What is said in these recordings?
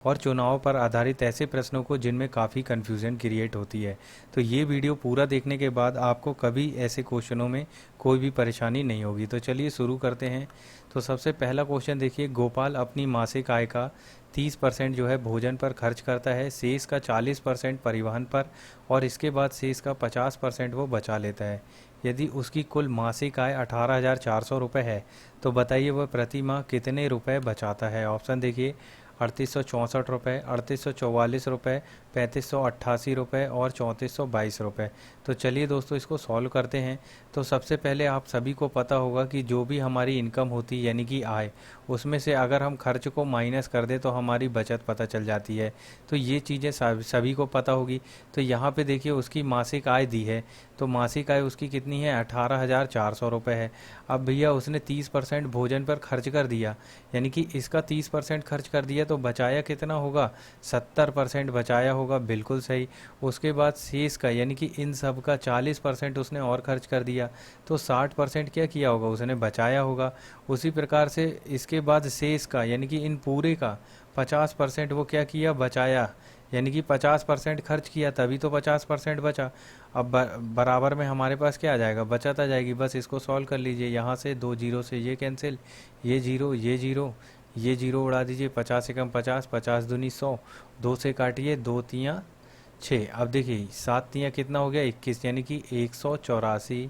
और चुनाव पर आधारित ऐसे प्रश्नों को जिनमें काफ़ी कन्फ्यूज़न क्रिएट होती है। तो ये वीडियो पूरा देखने के बाद आपको कभी ऐसे क्वेश्चनों में कोई भी परेशानी नहीं होगी। तो चलिए शुरू करते हैं। तो सबसे पहला क्वेश्चन देखिए, गोपाल अपनी मासिक आय का 30% जो है भोजन पर खर्च करता है, शेष का 40% परिवहन पर और इसके बाद शेष का 50% वो बचा लेता है। यदि उसकी कुल मासिक आय 18,400 रुपये है तो बताइए वह प्रति माह कितने रुपए बचाता है। ऑप्शन देखिए, 3864 रुपये, 3844 रुपये, 3588 रुपये और 3422 रुपये। तो चलिए दोस्तों इसको सॉल्व करते हैं। तो सबसे पहले आप सभी को पता होगा कि जो भी हमारी इनकम होती है यानी कि आय, उसमें से अगर हम खर्च को माइनस कर दें तो हमारी बचत पता चल जाती है। तो ये चीज़ें सभी को पता होगी। तो यहाँ पे देखिए उसकी मासिक आय दी है, तो मासिक आय उसकी कितनी है, 18,400 रुपये है। अब भैया उसने 30% भोजन पर खर्च कर दिया, यानी कि इसका 30% खर्च कर दिया तो बचाया कितना होगा, 70% बचाया होगा, बिल्कुल सही। उसके बाद शेष का यानी कि इन सब का 40% उसने और खर्च कर दिया तो 60% क्या किया होगा, उसने बचाया होगा। उसी प्रकार से इसके बाद शेष का यानी कि इन पूरे का 50% वो क्या किया, बचाया, यानी कि 50% खर्च किया तभी तो 50% बचा। अब बराबर में हमारे पास क्या आ जाएगा, बचत आ जाएगी। बस इसको सॉल्व कर लीजिए, यहाँ से 2 जीरो से ये कैंसिल, ये जीरो ये जीरो, ये जीरो उड़ा दीजिए, 50 एकम 50, 50 दूनी 100, 2 से काटिए, 2 तियाँ 6। अब देखिए 7 तियाँ कितना हो गया, 21, यानी कि 184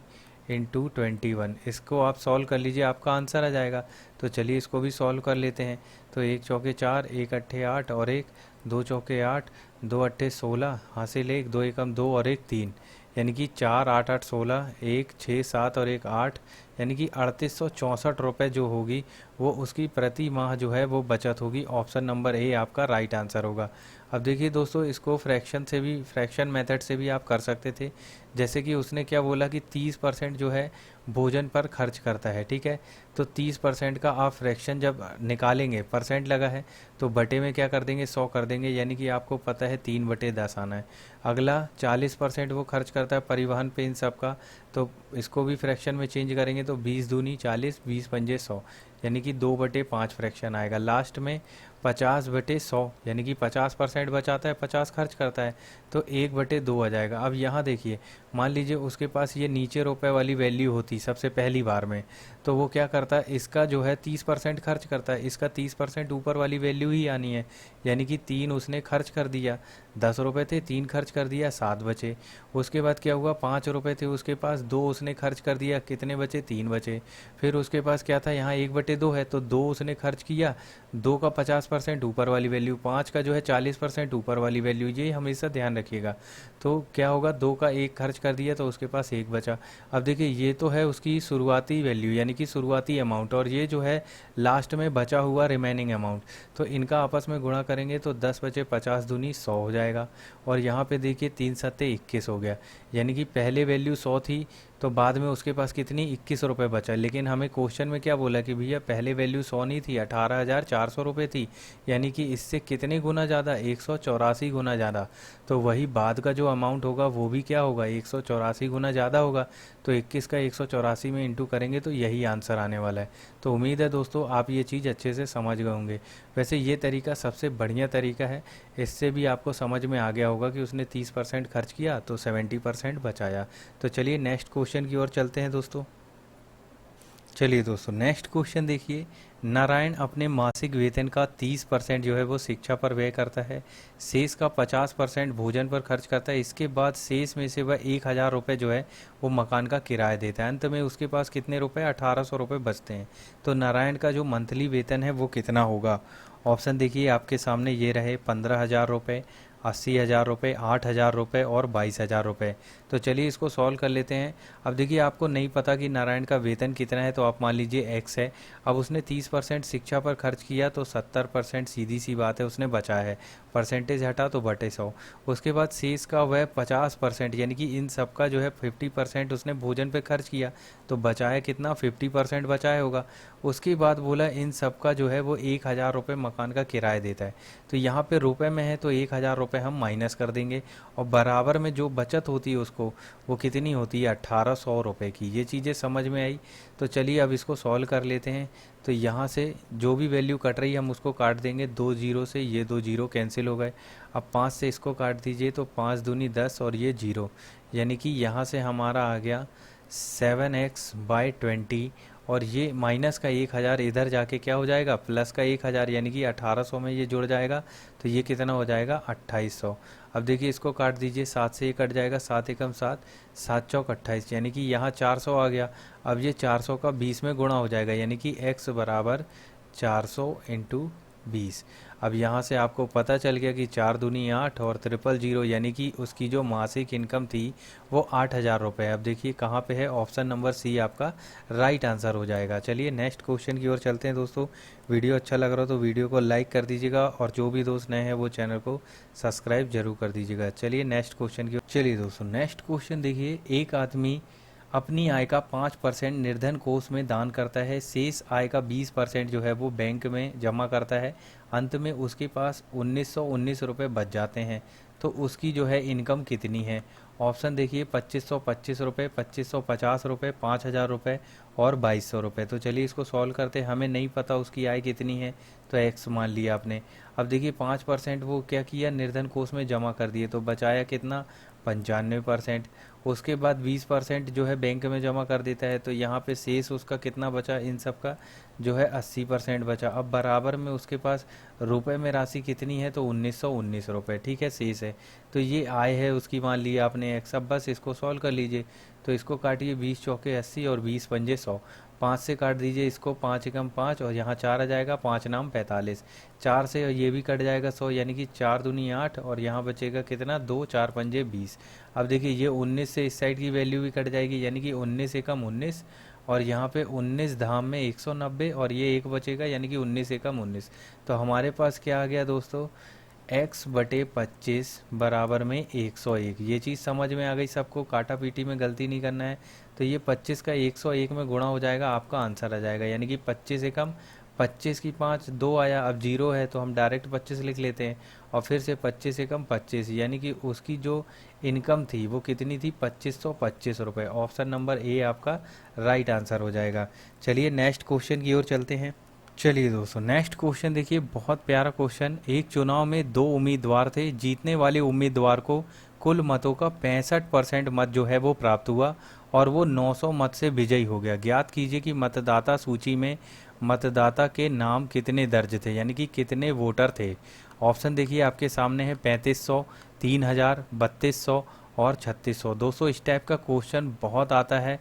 इंटू 21। इसको आप सॉल्व कर लीजिए, आपका आंसर आ जाएगा। तो चलिए इसको भी सॉल्व कर लेते हैं। तो 1 चौके 4, 1 अट्ठे 8 और 1 2 चौके 8, 2 अट्ठे 16, हासिल 1, 2 एकम 2 और 1 3, यानी कि 4 8 8 16, 1 6 7 और 1 8, यानी कि 3864 रुपये जो होगी वो उसकी प्रति माह जो है वो बचत होगी। ऑप्शन नंबर ए आपका राइट आंसर होगा। अब देखिए दोस्तों इसको फ्रैक्शन मेथड से भी आप कर सकते थे। जैसे कि उसने क्या बोला कि 30% जो है भोजन पर खर्च करता है, ठीक है। तो 30% का आप फ्रैक्शन जब निकालेंगे, परसेंट लगा है तो बटे में क्या कर देंगे, 100 कर देंगे, यानी कि आपको पता है 3/10 आना है। अगला 40% वो खर्च करता है परिवहन पे इन सब का, तो इसको भी फ्रैक्शन में चेंज करेंगे तो 20 दूनी 40, 20 पंजे 100, यानी कि 2/5 फ्रैक्शन आएगा। लास्ट में 50/100, यानी कि 50% बचाता है, 50 खर्च करता है, तो 1/2 आ जाएगा। अब यहाँ देखिए, मान लीजिए उसके पास ये नीचे रुपए वाली वैल्यू होती सबसे पहली बार में, तो वो क्या करता है, इसका जो है 30% खर्च करता है, इसका 30% ऊपर वाली वैल्यू ही आनी है, यानी कि 3 उसने खर्च कर दिया। 10 रुपये थे, 3 खर्च कर दिया, 7 बचे। उसके बाद क्या हुआ, 5 रुपये थे उसके पास, 2 उसने खर्च कर दिया, कितने बचे, 3 बचे। फिर उसके पास क्या था, यहाँ 1/2 है तो 2 उसने खर्च किया, 2 का 50% ऊपर वाली वैल्यू, 5 का जो है 40% ऊपर वाली वैल्यू, ये हमेशा ध्यान रखिएगा। तो क्या होगा, 2 का 1 खर्च कर दिया तो उसके पास 1 बचा। अब देखिए ये तो है उसकी शुरुआती वैल्यू यानी कि शुरुआती अमाउंट, और ये जो है लास्ट में बचा हुआ रिमेनिंग अमाउंट। तो इनका आपस में गुणा करेंगे तो 10 बचे 50 दूनी 100 हो जाएगा। और यहाँ पे देखिए 3 सत्ते 21 हो गया, यानी कि पहले वैल्यू 100 थी तो बाद में उसके पास कितनी, 21 रुपये बचा। लेकिन हमें क्वेश्चन में क्या बोला कि भैया पहले वैल्यू 100 नहीं थी, 18,400 रुपये थी, यानी कि इससे कितने गुना ज़्यादा, 184 गुना ज़्यादा। तो वही बाद का जो अमाउंट होगा वो भी क्या होगा, 184 गुना ज़्यादा होगा। तो 21 का 184 में इंटू करेंगे तो यही आंसर आने वाला है। तो उम्मीद है दोस्तों आप ये चीज़ अच्छे से समझ गए होंगे। वैसे ये तरीका सबसे बढ़िया तरीका है, इससे भी आपको समझ में आ गया होगा कि उसने 30% खर्च किया तो 70% बचाया। तो चलिए नेक्स्ट क्वेश्चन की ओर चलते हैं दोस्तों। चलिए दोस्तों नेक्स्ट क्वेश्चन देखिए, नारायण अपने मासिक वेतन का 30% जो है वो शिक्षा पर व्यय करता है, शेष का 50% भोजन पर खर्च करता है, इसके बाद शेष में से वह 1,000 रुपये जो है वो मकान का किराया देता है। अंत में उसके पास कितने रुपए, 1,800 रुपये बचते हैं। तो नारायण का जो मंथली वेतन है वो कितना होगा। ऑप्शन देखिए आपके सामने ये रहे, 15,000 रुपये, 80,000 रुपये, 8,000 रुपये और 22,000 रुपये। तो चलिए इसको सॉल्व कर लेते हैं। अब देखिए आपको नहीं पता कि नारायण का वेतन कितना है, तो आप मान लीजिए x है। अब उसने 30% शिक्षा पर खर्च किया तो 70% सीधी सी बात है उसने बचाया है, परसेंटेज हटा तो बटे 100। उसके बाद शेष का वह 50% यानी कि इन सब का जो है 50% उसने भोजन पे खर्च किया तो बचाया कितना, 50% बचाया होगा। उसके बाद बोला इन सब का जो है वो 1,000 रुपये मकान का किराया देता है। तो यहाँ पे रुपए में है तो 1,000 रुपये हम माइनस कर देंगे और बराबर में जो बचत होती है उसको वो कितनी होती है 1800 रुपये की। ये चीज़ें समझ में आई। तो चलिए अब इसको सॉल्व कर लेते हैं। तो यहाँ से जो भी वैल्यू कट रही है हम उसको काट देंगे, 2 जीरो से ये 2 जीरो कैंसिल हो गए। अब 5 से इसको काट दीजिए तो 5 दूनी 10 और ये जीरो, यानी कि यहाँ से हमारा आ गया 7x/20 और ये माइनस का 1000 इधर जाके क्या हो जाएगा प्लस का 1000, यानी कि 1800 में ये जुड़ जाएगा। तो ये कितना हो जाएगा 2800। अब देखिए इसको काट दीजिए, 7 से ये कट जाएगा, 7 एकम 7, 7 चौक 28, यानी कि यहाँ 400 आ गया। अब ये 400 का 20 में गुणा हो जाएगा, यानी कि x बराबर 400 इंटू 20। अब यहाँ से आपको पता चल गया कि 4 दूनी 8 और 000, यानी कि उसकी जो मासिक इनकम थी वो 8000 रुपये। अब देखिए कहाँ पे है, ऑप्शन नंबर सी आपका राइट आंसर हो जाएगा। चलिए नेक्स्ट क्वेश्चन की ओर चलते हैं दोस्तों। वीडियो अच्छा लग रहा हो तो वीडियो को लाइक कर दीजिएगा और जो भी दोस्त नए हैं वो चैनल को सब्सक्राइब जरूर कर दीजिएगा। चलिए नेक्स्ट क्वेश्चन की ओर चलिए दोस्तों, नेक्स्ट क्वेश्चन देखिए, एक आदमी अपनी आय का 5% निर्धन कोष में दान करता है, शेष आय का 20% जो है वो बैंक में जमा करता है, अंत में उसके पास 1919 रुपये बच जाते हैं, तो उसकी जो है इनकम कितनी है। ऑप्शन देखिए 2525 रुपये, 2550 रुपये, 5000 रुपये और 2200 रुपये। तो चलिए इसको सॉल्व करते हैं। हमें नहीं पता उसकी आय कितनी है तो एक्स मान लिया आपने। अब देखिए 5% वो क्या किया, निर्धन कोष में जमा कर दिए, तो बचाया कितना 95%। उसके बाद 20% जो है बैंक में जमा कर देता है, तो यहाँ पे शेष उसका कितना बचा, इन सब का जो है 80% बचा। अब बराबर में उसके पास रुपए में राशि कितनी है, तो 1919 रुपये, ठीक है, शेष है। तो ये आय है उसकी, मान लिया आपने एक्स। अब बस इसको सॉल्व कर लीजिए। तो इसको काटिए, 20 चौके 80 और 20 पंजे 100, 5 से काट दीजिए इसको, 5 एकम 5 और यहाँ 4 आ जाएगा, 5 नाम 45, 4 से ये भी कट जाएगा 100, यानी कि 4 दूनी 8 और यहाँ बचेगा कितना 2, 4 पंजे 20। अब देखिए ये 19 से इस साइड की वैल्यू भी कट जाएगी, यानी कि 19 एकम 19 और यहाँ पे 19 धाम में 190 और ये एक बचेगा, यानी कि 19 एकम 19। तो हमारे पास क्या आ गया दोस्तों, x/25 बराबर में 101। ये चीज़ समझ में आ गई सबको, काटा पीटी में गलती नहीं करना है। तो ये 25 का 101 में गुणा हो जाएगा, आपका आंसर आ जाएगा, यानी कि 25 एकम 25 की 5 2 आया, अब जीरो है तो हम डायरेक्ट 25 लिख लेते हैं और फिर से 25 एकम 25, यानी कि उसकी जो इनकम थी वो कितनी थी 2525 रुपये। ऑप्शन नंबर ए आपका राइट आंसर हो जाएगा। चलिए नेक्स्ट क्वेश्चन की ओर चलते हैं। चलिए दोस्तों नेक्स्ट क्वेश्चन देखिए, बहुत प्यारा क्वेश्चन। एक चुनाव में 2 उम्मीदवार थे, जीतने वाले उम्मीदवार को कुल मतों का 65% मत जो है वो प्राप्त हुआ और वो 900 मत से विजयी हो गया। ज्ञात कीजिए कि मतदाता सूची में मतदाता के नाम कितने दर्ज थे, यानी कि कितने वोटर थे। ऑप्शन देखिए आपके सामने है 3500, 3000, 3200 और 3600। दोस्तों इस टाइप का क्वेश्चन बहुत आता है,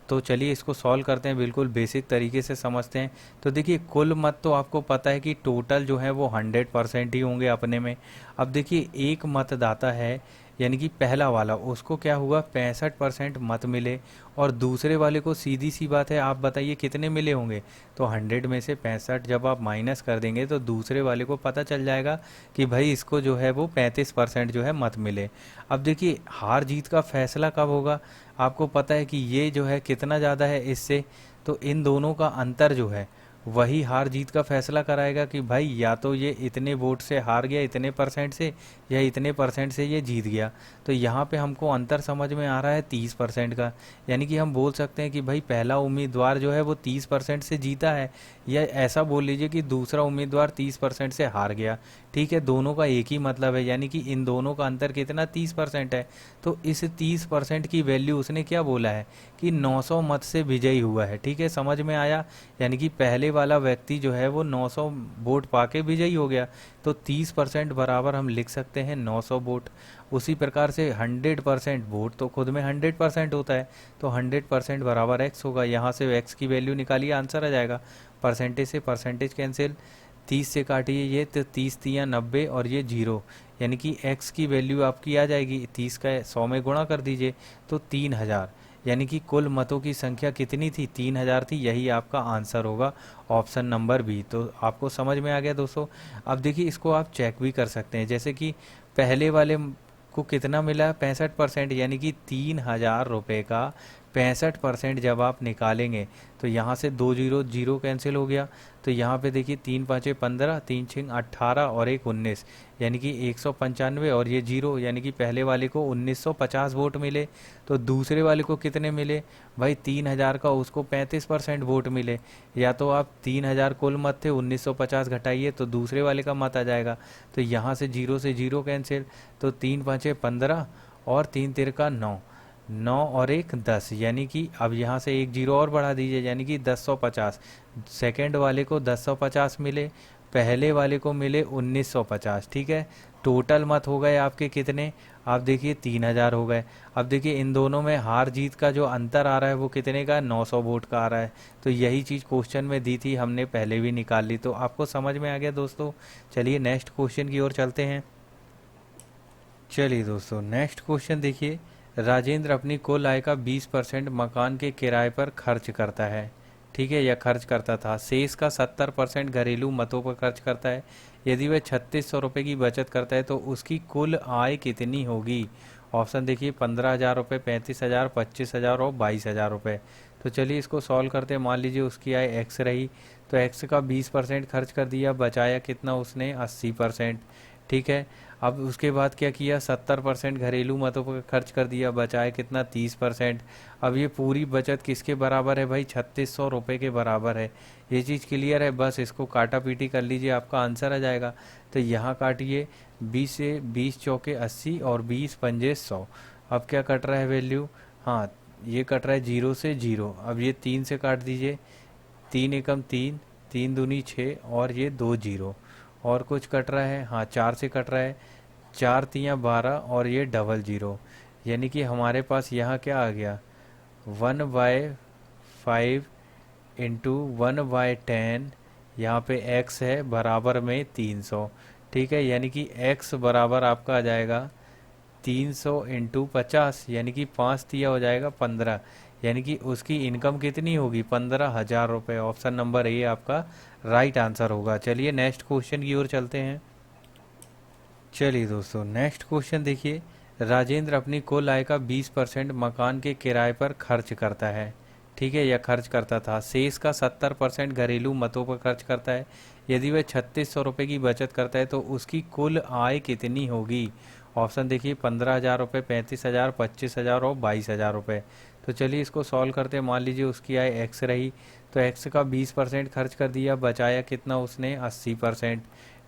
तो चलिए इसको सॉल्व करते हैं, बिल्कुल बेसिक तरीके से समझते हैं। तो देखिए कुल मत तो आपको पता है कि टोटल जो है वो 100% ही होंगे अपने में। अब देखिए एक मतदाता है, यानी कि पहला वाला, उसको क्या हुआ 65% मत मिले और दूसरे वाले को सीधी सी बात है, आप बताइए कितने मिले होंगे। तो 100 में से 65 जब आप माइनस कर देंगे तो दूसरे वाले को पता चल जाएगा कि भाई इसको जो है वो 35% जो है मत मिले। अब देखिए हार जीत का फैसला कब होगा, आपको पता है कि ये जो है कितना ज़्यादा है इससे, तो इन दोनों का अंतर जो है वही हार जीत का फैसला कराएगा कि भाई या तो ये इतने वोट से हार गया, इतने परसेंट से, या इतने परसेंट से ये जीत गया। तो यहाँ पे हमको अंतर समझ में आ रहा है 30% का, यानी कि हम बोल सकते हैं कि भाई पहला उम्मीदवार जो है वो 30% से जीता है, या ऐसा बोल लीजिए कि दूसरा उम्मीदवार 30% से हार गया। ठीक है, दोनों का एक ही मतलब है, यानी कि इन दोनों का अंतर कितना 30% है। तो इस 30% की वैल्यू उसने क्या बोला है कि 900 मत से विजयी हुआ है। ठीक है, समझ में आया, यानी कि पहले वाला व्यक्ति जो है वो 900 वोट पाके विजयी हो गया। तो 30% बराबर हम लिख सकते हैं 900 वोट। उसी प्रकार से 100% वोट तो खुद में 100% होता है, तो 100% बराबर एक्स होगा। यहाँ से एक्स की वैल्यू निकालिए, आंसर आ जाएगा। परसेंटेज से परसेंटेज कैंसिल, 30 से काटिए ये, तो 30 तिया 90 और ये 0, यानी कि x की वैल्यू आपकी आ जाएगी, 30 का 100 में गुणा कर दीजिए तो 3000, यानी कि कुल मतों की संख्या कितनी थी 3000 थी। यही आपका आंसर होगा, ऑप्शन नंबर बी। तो आपको समझ में आ गया दोस्तों। अब देखिए इसको आप चेक भी कर सकते हैं, जैसे कि पहले वाले को कितना मिला 65%, यानी कि 3000 रुपये का 65% जब आप निकालेंगे तो यहाँ से 2 जीरो जीरो कैंसिल हो गया। तो यहाँ पे देखिए 3 पाँचे 15, 3 छः 18 और 1 19, यानी कि 195 और ये जीरो, यानी कि पहले वाले को 1950 वोट मिले। तो दूसरे वाले को कितने मिले भाई? 3000 का उसको 35% वोट मिले। या तो आप 3000 कुल मत थे, 1950 घटाइए तो दूसरे वाले का मत आ जाएगा। तो यहाँ से जीरो कैंसिल, तो 3 पाँचे 15 और 3 तिरका 9, 9 और 1 10, यानी कि अब यहाँ से एक जीरो और बढ़ा दीजिए, यानी कि 1050। सेकेंड वाले को 1050 मिले, पहले वाले को मिले 1950। ठीक है, टोटल मत हो गए आपके कितने? आप देखिए 3000 हो गए। अब देखिए इन दोनों में हार जीत का जो अंतर आ रहा है वो कितने का? 900 वोट का आ रहा है। तो यही चीज़ क्वेश्चन में दी थी, हमने पहले भी निकाल ली। तो आपको समझ में आ गया दोस्तों। चलिए नेक्स्ट क्वेश्चन की ओर चलते हैं। चलिए दोस्तों नेक्स्ट क्वेश्चन देखिए। राजेंद्र अपनी कुल आय का 20% मकान के किराए पर खर्च करता है। ठीक है, या खर्च करता था। शेष का 70% घरेलू मतों पर खर्च करता है। यदि वह 3600 रुपये की बचत करता है तो उसकी कुल आय कितनी होगी? ऑप्शन देखिए 15,000 रुपये, 35,000, 25,000 और 22,000 रुपये। तो चलिए इसको सॉल्व करते हैं। मान लीजिए उसकी आय एक्स रही, तो एक्स का 20% खर्च कर दिया, बचाया कितना उसने? 80%। ठीक है, अब उसके बाद क्या किया? 70% घरेलू मतों पर खर्च कर दिया, बचाए कितना? 30%। अब ये पूरी बचत किसके बराबर है भाई? 3600 रुपये के बराबर है। ये चीज़ क्लियर है? बस इसको काटा पीटी कर लीजिए, आपका आंसर आ जाएगा। तो यहाँ काटिए, 20 से 20 चौके 80 और 20 पंजे 100। अब क्या कट रहा है वैल्यू? हाँ, ये कट रहा है जीरो से जीरो। अब ये 3 से काट दीजिए, 3 एकम 3, 3 दूनी 6 और ये 2 जीरो। और कुछ कट रहा है? हाँ, 4 से कट रहा है, 4 तियाँ 12 और ये डबल जीरो। यानी कि हमारे पास यहाँ क्या आ गया? 1/5 इंटू 1/10, यहाँ पे x है बराबर में 300। ठीक है, यानी कि x बराबर आपका आ जाएगा 300 इंटू 50, यानी कि 5 तिया हो जाएगा 15। यानी कि उसकी इनकम कितनी होगी? 15,000 रुपये। ऑप्शन नंबर ए आपका राइट आंसर होगा। चलिए नेक्स्ट क्वेश्चन की ओर चलते हैं। चलिए दोस्तों नेक्स्ट क्वेश्चन देखिए। राजेंद्र अपनी कुल आय का 20% मकान के किराए पर खर्च करता है। ठीक है, या खर्च करता था। शेष का 70% घरेलू मतों पर खर्च करता है। यदि वह 3600 रुपये की बचत करता है तो उसकी कुल आय कितनी होगी? ऑप्शन देखिए 15,000 रुपये, 35,000, 25,000 और 22,000 रुपये। तो चलिए इसको सॉल्व करते हैं। मान लीजिए उसकी आय एक्स रही, तो एक्स का 20% खर्च कर दिया, बचाया कितना उसने? 80%।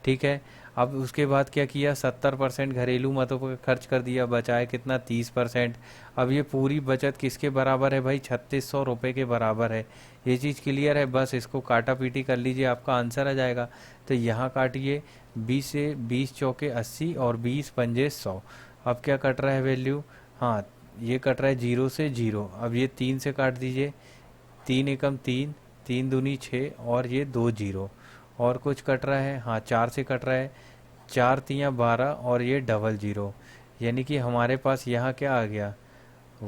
ठीक है, अब उसके बाद क्या किया? 70% घरेलू मतों पर खर्च कर दिया, बचाया कितना? 30%। अब ये पूरी बचत किसके बराबर है भाई? 3600 रुपये के बराबर है। ये चीज़ क्लियर है? बस इसको काटा पीटी कर लीजिए, आपका आंसर आ जाएगा। तो यहाँ काटिए, 20 से 20 चौके 80 और 20 पंजे 100। अब क्या कट रहा है वैल्यू? हाँ, ये कट रहा है जीरो से जीरो। अब ये 3 से काट दीजिए, 3 एकम 3, 3 दूनी 6 और ये 2 जीरो। और कुछ कट रहा है? हाँ, 4 से कट रहा है, 4 तियाँ 12 और ये डबल जीरो। यानी कि हमारे पास यहाँ क्या आ गया?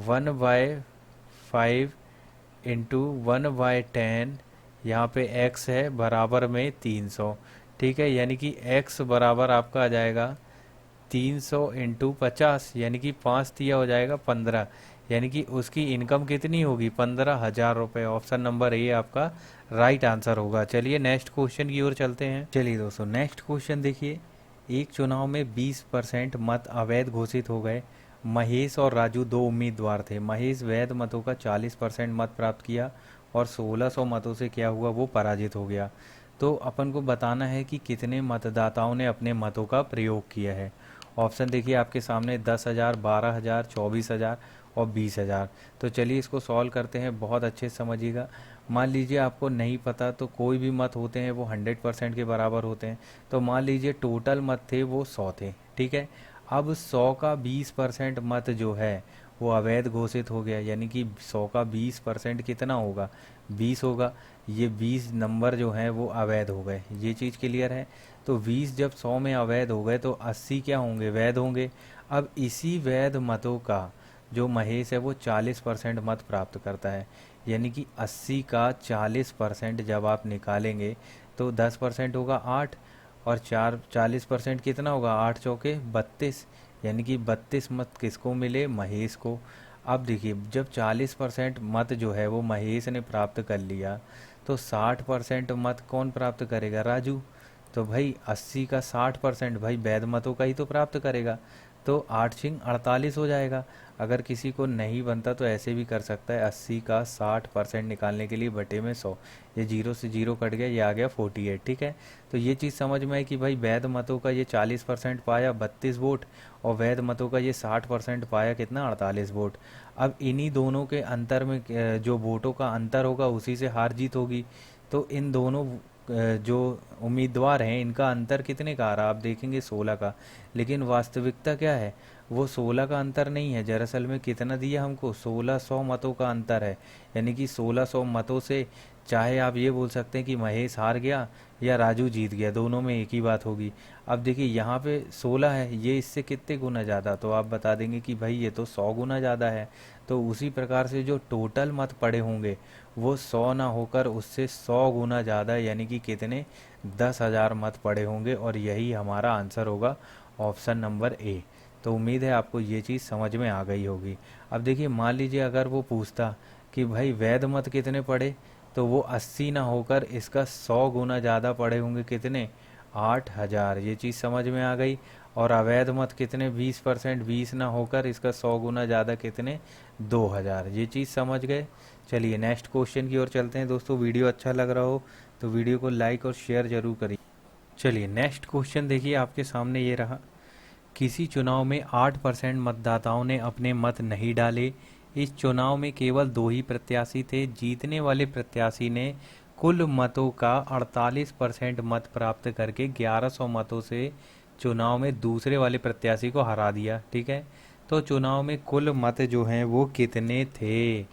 1/5 इंटू 1/10, यहाँ पे x है बराबर में 300। ठीक है, यानी कि x बराबर आपका आ जाएगा 300 इंटू 50, यानी कि 5 तिया हो जाएगा 15। यानी कि उसकी इनकम कितनी होगी? 15,000 रुपये। ऑप्शन नंबर ए आपका राइट आंसर होगा। चलिए नेक्स्ट क्वेश्चन की ओर चलते हैं। चलिए दोस्तों नेक्स्ट क्वेश्चन देखिए। एक चुनाव में 20% मत अवैध घोषित हो गए। महेश और राजू दो उम्मीदवार थे। महेश वैध मतों का 40% मत प्राप्त किया और 1600 मतों से क्या हुआ? वो पराजित हो गया। तो अपन को बताना है कि कितने मतदाताओं ने अपने मतों का प्रयोग किया है। ऑप्शन देखिए आपके सामने 10,000, 12,000, 24,000 और 20,000। तो चलिए इसको सॉल्व करते हैं, बहुत अच्छे से समझिएगा। मान लीजिए आपको नहीं पता तो कोई भी मत होते हैं वो 100% के बराबर होते हैं। तो मान लीजिए टोटल मत थे वो 100 थे। ठीक है, अब 100 का 20% मत जो है वो अवैध घोषित हो गया, यानी कि 100 का 20% कितना होगा? 20 होगा। ये 20 नंबर जो हैं वो अवैध हो गए। ये चीज़ क्लियर है? तो 20 जब 100 में अवैध हो गए तो 80 क्या होंगे? वैध होंगे। अब इसी वैध मतों का जो महेश है वो 40% मत प्राप्त करता है। यानी कि 80 का 40% जब आप निकालेंगे तो 10% होगा 8, और 40% कितना होगा? 8 चौके 32, यानी कि 32 मत किसको मिले? महेश को। अब देखिए, जब 40% मत जो है वो महेश ने प्राप्त कर लिया, तो 60% मत कौन प्राप्त करेगा? राजू। तो भाई 80 का 60% भाई वैध मतों का ही तो प्राप्त करेगा। तो 8×48 हो जाएगा। अगर किसी को नहीं बनता तो ऐसे भी कर सकता है, 80 का 60% निकालने के लिए बटे में 100, ये जीरो से जीरो कट गया, ये आ गया 48। ठीक है, तो ये चीज़ समझ में आई कि भाई वैध मतों का ये 40% पाया 32 वोट, और वैध मतों का ये 60% पाया कितना? 48 वोट। अब इन्हीं दोनों के अंतर में जो वोटों का अंतर होगा उसी से हार जीत होगी। तो इन दोनों जो उम्मीदवार हैं इनका अंतर कितने का आ रहा? आप देखेंगे 16 का। लेकिन वास्तविकता क्या है? वो 16 का अंतर नहीं है, दरअसल में कितना दिया हमको? 1600 मतों का अंतर है। यानी कि 1600 मतों से, चाहे आप ये बोल सकते हैं कि महेश हार गया या राजू जीत गया, दोनों में एक ही बात होगी। अब देखिए यहाँ पे 16 है, ये इससे कितने गुना ज़्यादा, तो आप बता देंगे कि भाई ये तो 100 गुना ज़्यादा है। तो उसी प्रकार से जो टोटल मत पड़े होंगे वो 100 ना होकर उससे 100 गुना ज़्यादा, यानी कि कितने? 10,000 मत पड़े होंगे, और यही हमारा आंसर होगा, ऑप्शन नंबर ए। तो उम्मीद है आपको ये चीज़ समझ में आ गई होगी। अब देखिए, मान लीजिए अगर वो पूछता कि भाई वैध मत कितने पड़े, तो वो 80 ना होकर इसका 100 गुना ज़्यादा पड़े होंगे, कितने? 8,000। ये चीज़ समझ में आ गई। और अवैध मत कितने? 20%, 20 ना होकर इसका 100 गुना ज़्यादा, कितने? 2,000। ये चीज़ समझ गए। चलिए नेक्स्ट क्वेश्चन की ओर चलते हैं दोस्तों। वीडियो अच्छा लग रहा हो तो वीडियो को लाइक और शेयर जरूर करिए। चलिए नेक्स्ट क्वेश्चन देखिए, आपके सामने ये रहा। किसी चुनाव में 8% मतदाताओं ने अपने मत नहीं डाले। इस चुनाव में केवल 2 ही प्रत्याशी थे। जीतने वाले प्रत्याशी ने कुल मतों का 48% मत प्राप्त करके 1100 मतों से चुनाव में दूसरे वाले प्रत्याशी को हरा दिया। ठीक है, तो चुनाव में कुल मत जो हैं वो कितने थे?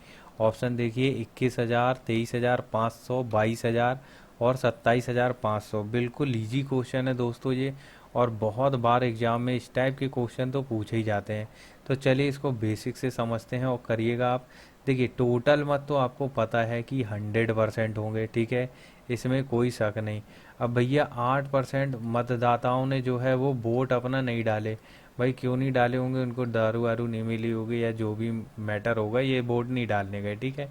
ऑप्शन देखिए, 21,000, 23,500, 22,000 और 27,500। बिल्कुल इजी क्वेश्चन है दोस्तों ये, और बहुत बार एग्जाम में इस टाइप के क्वेश्चन तो पूछे ही जाते हैं। तो चलिए इसको बेसिक से समझते हैं और करिएगा आप। देखिए, टोटल मत तो आपको पता है कि 100% होंगे। ठीक है, इसमें कोई शक नहीं। अब भैया 8% मतदाताओं ने जो है वो वोट अपना नहीं डाले। भाई क्यों नहीं डाले होंगे? उनको दारू वारू नहीं मिली होगी या जो भी मैटर होगा, ये वोट नहीं डालने गए। ठीक है,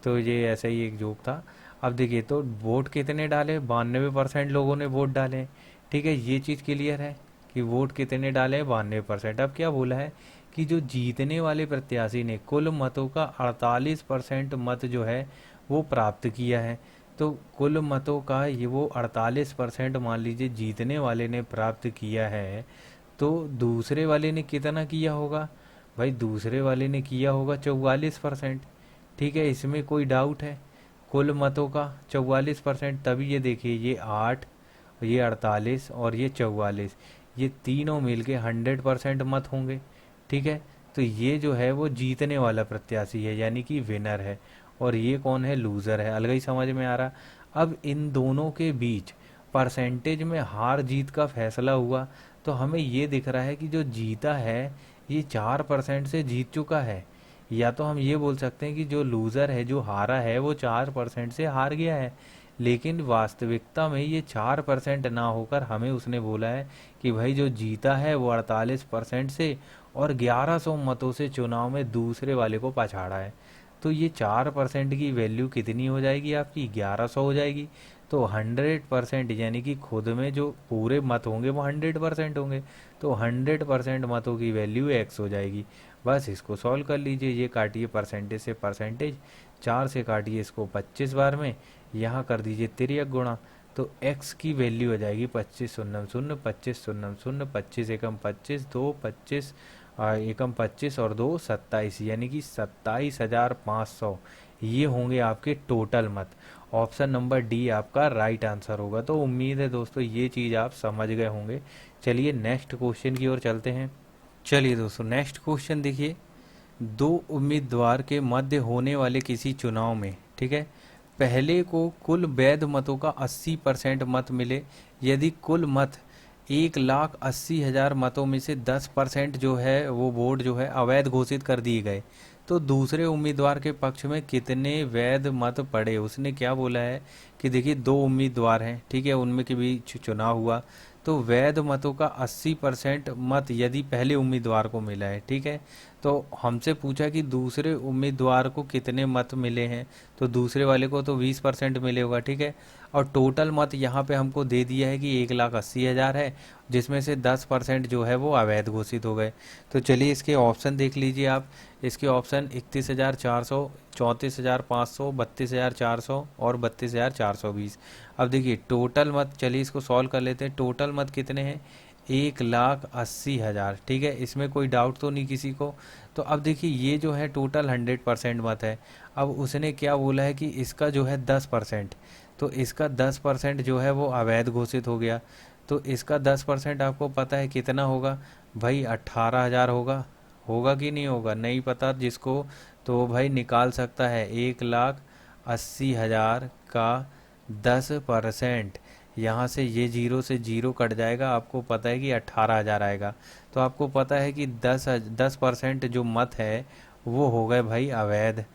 तो ये ऐसा ही एक जोक था। अब देखिए, तो वोट कितने डाले? 92% लोगों ने वोट डाले। ठीक है, ये चीज़ क्लियर है कि वोट कितने डाले? 92%। अब क्या बोला है कि जो जीतने वाले प्रत्याशी ने कुल मतों का 48% मत जो है वो प्राप्त किया है। तो कुल मतों का ये वो 48% मान लीजिए जीतने वाले ने प्राप्त किया है, तो दूसरे वाले ने कितना किया होगा? भाई दूसरे वाले ने किया होगा 44%। ठीक है, इसमें कोई डाउट है? कुल मतों का 44%, तभी ये देखिए, ये 8, ये 48 और ये 44, ये तीनों मिलके 100% मत होंगे। ठीक है, तो ये जो है वो जीतने वाला प्रत्याशी है, यानी कि विनर है, और ये कौन है? लूज़र है। अलग ही समझ में आ रहा। अब इन दोनों के बीच परसेंटेज में हार जीत का फैसला हुआ, तो हमें ये दिख रहा है कि जो जीता है ये 4% से जीत चुका है। या तो हम ये बोल सकते हैं कि जो लूज़र है, जो हारा है, वो 4% से हार गया है। लेकिन वास्तविकता में ये 4% ना होकर हमें उसने बोला है कि भाई जो जीता है वो 48% से और 1100 मतों से चुनाव में दूसरे वाले को पछाड़ा है। तो ये 4% की वैल्यू कितनी हो जाएगी आपकी? 1100 हो जाएगी। तो 100%, यानी कि खुद में जो पूरे मत होंगे वो 100% होंगे। तो 100% मतों की वैल्यू x हो जाएगी। बस इसको सॉल्व कर लीजिए। ये काटिए परसेंटेज से परसेंटेज, 4 से काटिए इसको 25 बार में, यहाँ कर दीजिए तिर्यक गुणा। तो x की वैल्यू हो जाएगी 25 शून्य शून्य, 25 शून्य शून्य, 25 एकम 25, 2 25 एकम 25 और 2 27, यानी कि 27,500 ये होंगे आपके टोटल मत। ऑप्शन नंबर डी आपका राइट आंसर होगा। तो उम्मीद है दोस्तों ये चीज़ आप समझ गए होंगे। चलिए नेक्स्ट क्वेश्चन की ओर चलते हैं। चलिए दोस्तों नेक्स्ट क्वेश्चन देखिए। दो उम्मीदवार के मध्य होने वाले किसी चुनाव में, ठीक है, पहले को कुल वैध मतों का 80% मत मिले। यदि कुल मत 1,80,000 मतों में से 10% जो है वो वोट जो है अवैध घोषित कर दिए गए, तो दूसरे उम्मीदवार के पक्ष में कितने वैध मत पड़े? उसने क्या बोला है कि देखिए 2 उम्मीदवार हैं, ठीक है, उनमें के बीच चुनाव हुआ, तो वैध मतों का 80% मत यदि पहले उम्मीदवार को मिला है, ठीक है, तो हमसे पूछा कि दूसरे उम्मीदवार को कितने मत मिले हैं, तो दूसरे वाले को तो 20% मिले होगा, ठीक है। और टोटल मत यहाँ पे हमको दे दिया है कि 1,80,000 है, जिसमें से 10% जो है वो अवैध घोषित हो गए। तो चलिए इसके ऑप्शन देख लीजिए आप। इसके ऑप्शन 31,400, 34,500, 32,400 और 32,420। अब देखिए टोटल मत, चलिए इसको सॉल्व कर लेते हैं। टोटल मत कितने हैं? 1,80,000, ठीक है। इसमें कोई डाउट तो नहीं किसी को। तो अब देखिए ये जो है टोटल 100% मत है। अब उसने क्या बोला है कि इसका जो है 10%, तो इसका 10% जो है वो अवैध घोषित हो गया। तो इसका 10% आपको पता है कितना होगा भाई? 18,000 होगा। होगा कि नहीं होगा? नहीं पता जिसको, तो भाई निकाल सकता है। 1,80,000 का 10%, यहाँ से ये जीरो से जीरो कट जाएगा, आपको पता है कि 18,000 आएगा। तो आपको पता है कि 10% जो मत है वो हो गए भाई अवैध।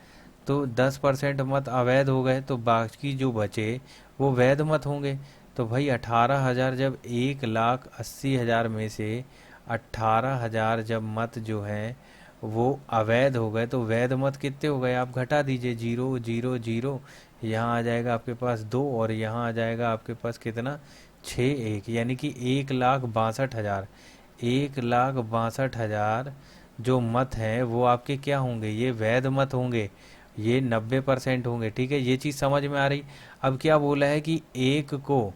तो 10% मत अवैध हो गए, तो बाकी जो बचे वो वैध मत होंगे। तो भाई 18,000, जब 1,80,000 में से 18,000 जब मत जो हैं वो अवैध हो गए, तो वैध मत कितने हो गए? आप घटा दीजिए, 0 0 0, यहाँ आ जाएगा आपके पास 2 और यहाँ आ जाएगा आपके पास कितना? 6 1, यानी कि 1,62,000। 1,62,000 जो मत हैं वो आपके क्या होंगे? ये वैध मत होंगे, ये 90% होंगे, ठीक है। ये चीज़ समझ में आ रही? अब क्या बोला है कि एक को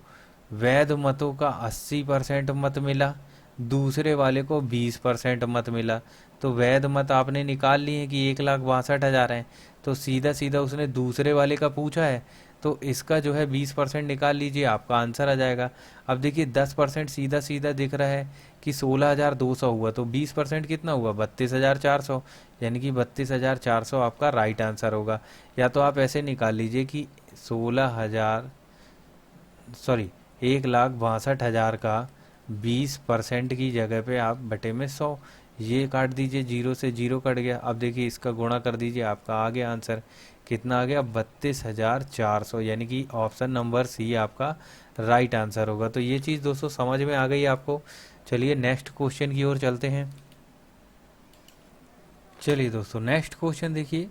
वैध मतों का 80% मत मिला, दूसरे वाले को 20% मत मिला। तो वैध मत आपने निकाल लिए हैं कि 1,62,000 हैं, तो सीधा सीधा उसने दूसरे वाले का पूछा है, तो इसका जो है 20% निकाल लीजिए, आपका आंसर आ जाएगा। अब देखिए 10% सीधा सीधा दिख रहा है कि 16,200 हुआ, तो 20% कितना हुआ? 32,400, यानी कि 32,400 आपका राइट आंसर होगा। या तो आप ऐसे निकाल लीजिए कि 1,62,000 का 20% की जगह पे आप बटे में 100, ये काट दीजिए, जीरो से जीरो कट गया। अब देखिए इसका गुणा कर दीजिए, आपका आ गया आंसर। कितना आ गया? 32,400, यानी कि ऑप्शन नंबर सी आपका राइट आंसर होगा। तो ये चीज़ दोस्तों समझ में आ गई आपको। चलिए नेक्स्ट क्वेश्चन की ओर चलते हैं। चलिए दोस्तों नेक्स्ट क्वेश्चन देखिए।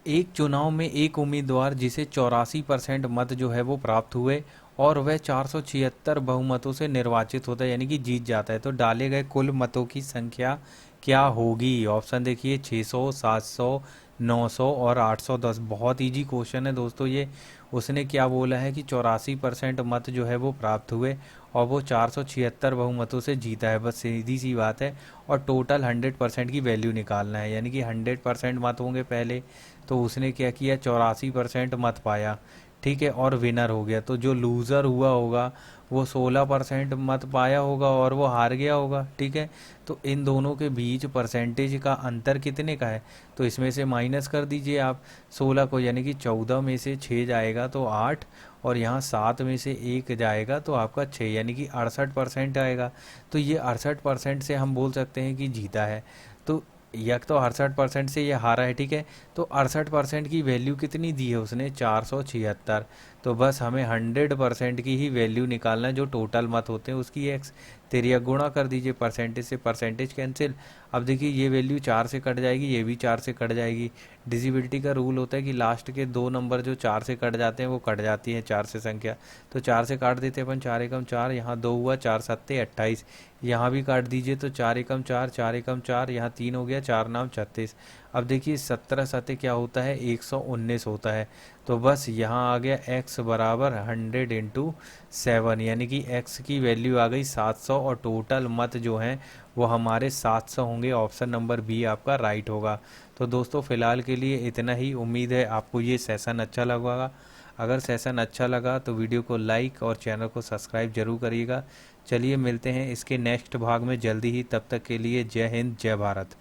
एक चुनाव में एक उम्मीदवार जिसे 84% मत जो है वो प्राप्त हुए और वह 476 बहुमतों से निर्वाचित होता है, यानी कि जीत जाता है, तो डाले गए कुल मतों की संख्या क्या होगी? ऑप्शन देखिए 600, 700, 900 और 810। बहुत इजी क्वेश्चन है दोस्तों ये। उसने क्या बोला है कि 84% मत जो है वो प्राप्त हुए और वो 476 बहुमतों से जीता है, बस सीधी सी बात है। और टोटल 100% की वैल्यू निकालना है, यानी कि 100% मत होंगे पहले। तो उसने क्या किया? 84% मत पाया, ठीक है, और विनर हो गया। तो जो लूज़र हुआ होगा वो 16% मत पाया होगा और वो हार गया होगा, ठीक है। तो इन दोनों के बीच परसेंटेज का अंतर कितने का है? तो इसमें से माइनस कर दीजिए आप 16 को, यानी कि 14 में से 6 जाएगा तो 8, और यहाँ 7 में से 1 जाएगा तो आपका 6, यानी कि 68% आएगा। तो ये 68% से हम बोल सकते हैं कि जीता है। तो यक तो 68% से ये हारा है, ठीक है। तो 68% की वैल्यू कितनी दी है उसने? 476। तो बस हमें 100% की ही वैल्यू निकालना है, जो टोटल मत होते हैं उसकी एक्स तेरिया गुणा कर दीजिए, परसेंटेज से परसेंटेज कैंसिल। अब देखिए ये वैल्यू 4 से कट जाएगी, ये भी 4 से कट जाएगी। डिजिबिलिटी का रूल होता है कि लास्ट के 2 नंबर जो 4 से कट जाते हैं वो कट जाती है 4 से संख्या। तो 4 से काट देते हैं अपन, 4 एकम 4, यहाँ 2 हुआ, 4 सत्ते 28, यहाँ भी काट दीजिए तो 4 एकम 4, 4 एकम 4, यहाँ 3 हो गया, 4 नाम 36। अब देखिए 17 सत्ते क्या होता है? 119 होता है। तो बस यहाँ आ गया x बराबर 100 इंटू 7, यानी कि x की वैल्यू आ गई 700 और टोटल मत जो हैं वो हमारे 700 होंगे। ऑप्शन नंबर बी आपका राइट होगा। तो दोस्तों फ़िलहाल के लिए इतना ही। उम्मीद है आपको ये सेशन अच्छा लगा। अगर सेशन अच्छा लगा तो वीडियो को लाइक और चैनल को सब्सक्राइब जरूर करिएगा। चलिए मिलते हैं इसके नेक्स्ट भाग में जल्दी ही, तब तक के लिए जय हिंद जय भारत।